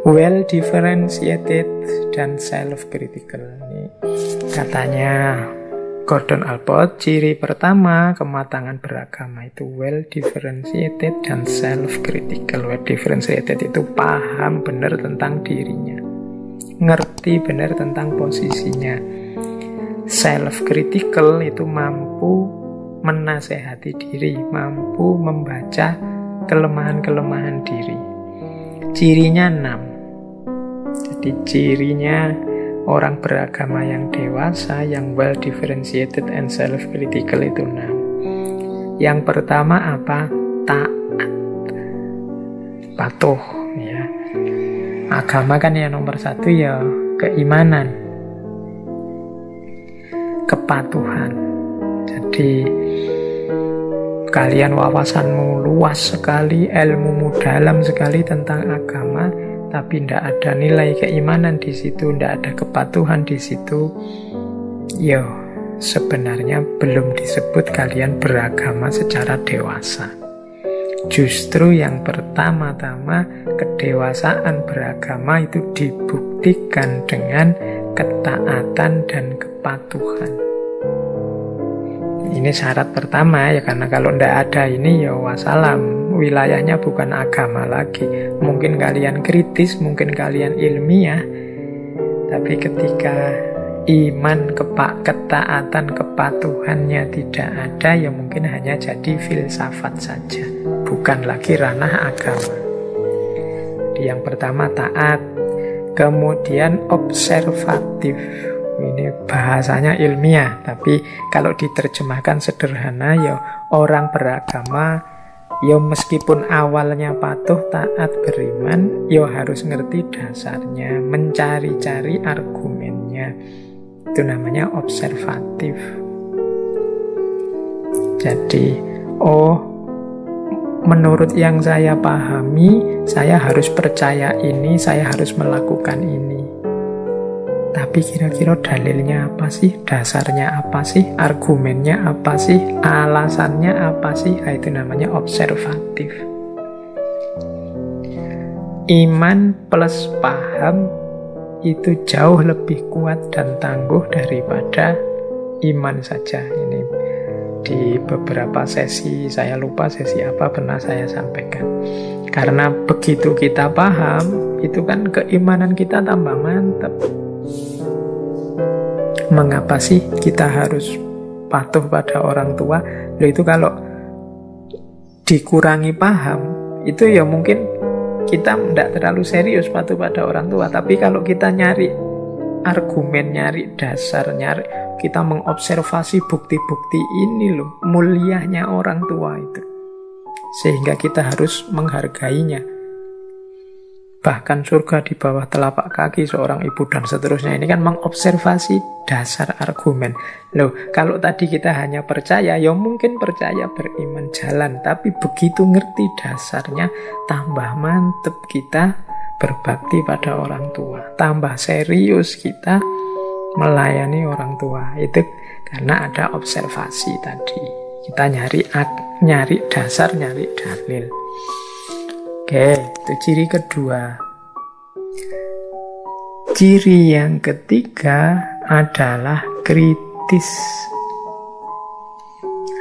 well differentiated dan self-critical. Ini katanya Gordon Allport, ciri pertama kematangan beragama itu well differentiated dan self-critical. Well differentiated itu paham benar tentang dirinya, ngerti benar tentang posisinya. Self-critical itu mampu menasehati diri, mampu membaca kelemahan-kelemahan diri. Cirinya 6. Jadi cirinya orang beragama yang dewasa, yang well differentiated and self-critical itu 6. Yang pertama apa? Taat, patuh ya. Agama kan yang nomor 1 ya keimanan, kepatuhan. Jadi kalian wawasanmu luas sekali, ilmumu dalam sekali tentang agama, tapi tidak ada nilai keimanan di situ, tidak ada kepatuhan di situ, yo sebenarnya belum disebut kalian beragama secara dewasa. Justru yang pertama-tama kedewasaan beragama itu dibuktikan dengan ketaatan dan kepatuhan. Ini syarat pertama ya, karena kalau tidak ada ini ya wassalam, wilayahnya bukan agama lagi. Mungkin kalian kritis, mungkin kalian ilmiah, tapi ketika iman, ketaatan, kepatuhannya tidak ada, ya mungkin hanya jadi filsafat saja, bukan lagi ranah agama. Jadi yang pertama taat, kemudian observatif. Ini bahasanya ilmiah, tapi kalau diterjemahkan sederhana ya orang beragama ya meskipun awalnya patuh, taat, beriman, ya harus ngerti dasarnya, mencari-cari argumennya. Itu namanya observatif. Jadi, menurut yang saya pahami, saya harus percaya ini, saya harus melakukan ini. Tapi kira-kira dalilnya apa sih? Dasarnya apa sih? Argumennya apa sih? Alasannya apa sih? Nah, itu namanya observatif. Iman plus paham itu jauh lebih kuat dan tangguh daripada iman saja. Ini di beberapa sesi, saya lupa sesi apa pernah saya sampaikan. Karena begitu kita paham, itu kan keimanan kita tambah mantap. Mengapa sih kita harus patuh pada orang tua? Loh, itu kalau dikurangi paham, itu ya mungkin kita tidak terlalu serius patuh pada orang tua. Tapi kalau kita nyari argumen, nyari dasar, kita mengobservasi bukti-bukti ini loh, mulianya orang tua itu, sehingga kita harus menghargainya. Bahkan surga di bawah telapak kaki seorang ibu dan seterusnya. Ini kan mengobservasi dasar argumen. Loh, kalau tadi kita hanya percaya, ya mungkin percaya, beriman, jalan. Tapi begitu ngerti dasarnya, tambah mantep kita berbakti pada orang tua. Tambah serius kita melayani orang tua. Itu karena ada observasi tadi. Kita nyari dasar, nyari dalil. Oke, itu ciri kedua. Ciri yang ketiga adalah kritis.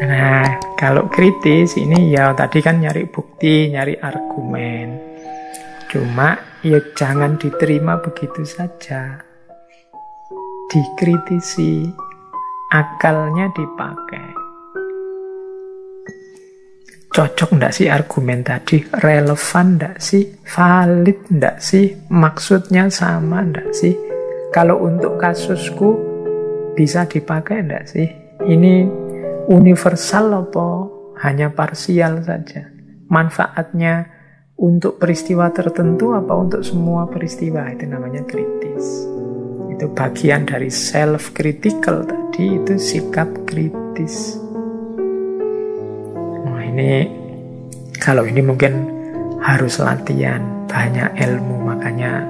Nah, kalau kritis ini ya tadi kan nyari bukti, nyari argumen. Cuma ya jangan diterima begitu saja. Dikritisi, akalnya dipakai. Cocok enggak sih argumen tadi? Relevan enggak sih? Valid enggak sih? Maksudnya sama enggak sih? Kalau untuk kasusku bisa dipakai enggak sih? Ini universal apa hanya parsial saja? Manfaatnya untuk peristiwa tertentu apa untuk semua peristiwa? Itu namanya kritis. Itu bagian dari self-critical tadi, itu sikap kritis. Ini kalau ini mungkin harus latihan, banyak ilmu, makanya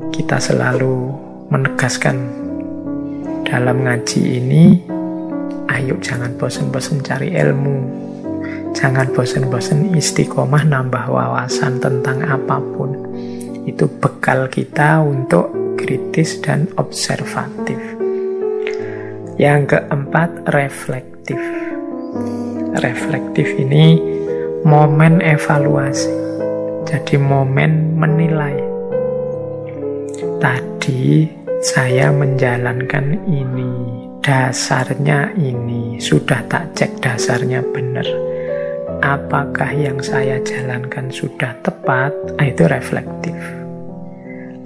kita selalu menegaskan dalam ngaji ini, ayo jangan bosan-bosan cari ilmu, jangan bosan-bosan istiqomah nambah wawasan tentang apapun. Itu bekal kita untuk kritis dan observatif. Yang keempat, reflektif. Reflektif ini momen evaluasi. Jadi momen menilai. Tadi saya menjalankan ini, dasarnya ini, sudah tak cek dasarnya benar. Apakah yang saya jalankan sudah tepat? Itu reflektif.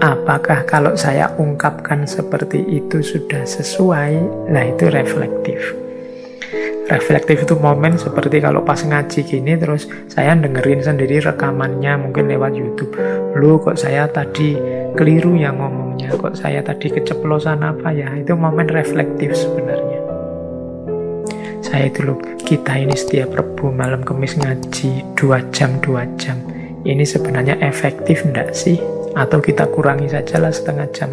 Apakah kalau saya ungkapkan seperti itu sudah sesuai? Nah, itu reflektif. Reflektif itu momen seperti kalau pas ngaji gini, terus saya dengerin sendiri rekamannya mungkin lewat YouTube. Loh, kok saya tadi keliru ya ngomongnya, kok saya tadi keceplosan apa ya? Itu momen reflektif sebenarnya. Saya itu loh, kita ini setiap Rebu malam Kamis ngaji 2 jam. Ini sebenarnya efektif enggak sih? Atau kita kurangi sajalah setengah jam.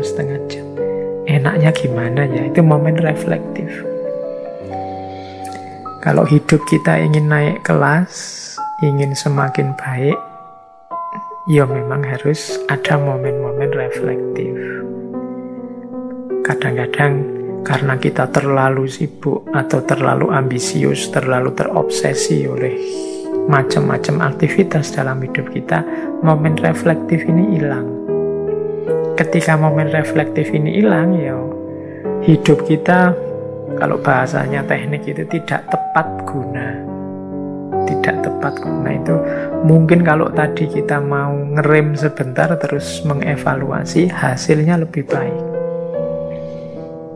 Enaknya gimana ya? Itu momen reflektif. Kalau hidup kita ingin naik kelas, ingin semakin baik, ya memang harus ada momen-momen reflektif. Kadang-kadang karena kita terlalu sibuk atau terlalu ambisius, terlalu terobsesi oleh macam-macam aktivitas dalam hidup kita, momen reflektif ini hilang. Ketika momen reflektif ini hilang, ya hidup kita, kalau bahasanya teknik itu tidak tepat guna. Tidak tepat guna itu mungkin kalau tadi kita mau ngerem sebentar terus mengevaluasi, hasilnya lebih baik.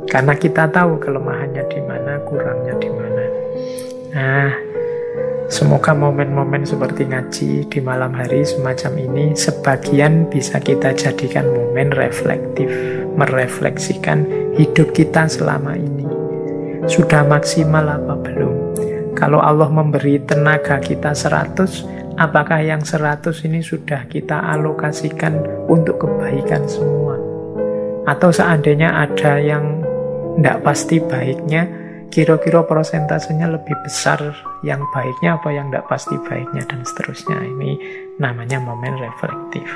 Karena kita tahu kelemahannya di mana, kurangnya di mana. Nah, semoga momen-momen seperti ngaji di malam hari semacam ini sebagian bisa kita jadikan momen reflektif, merefleksikan hidup kita selama ini. Sudah maksimal apa belum? Kalau Allah memberi tenaga kita 100, apakah yang 100 ini sudah kita alokasikan untuk kebaikan semua? Atau seandainya ada yang tidak pasti baiknya, kira-kira persentasenya lebih besar yang baiknya apa yang tidak pasti baiknya, dan seterusnya. Ini namanya momen reflektif.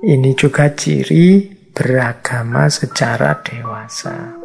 Ini juga ciri beragama secara dewasa.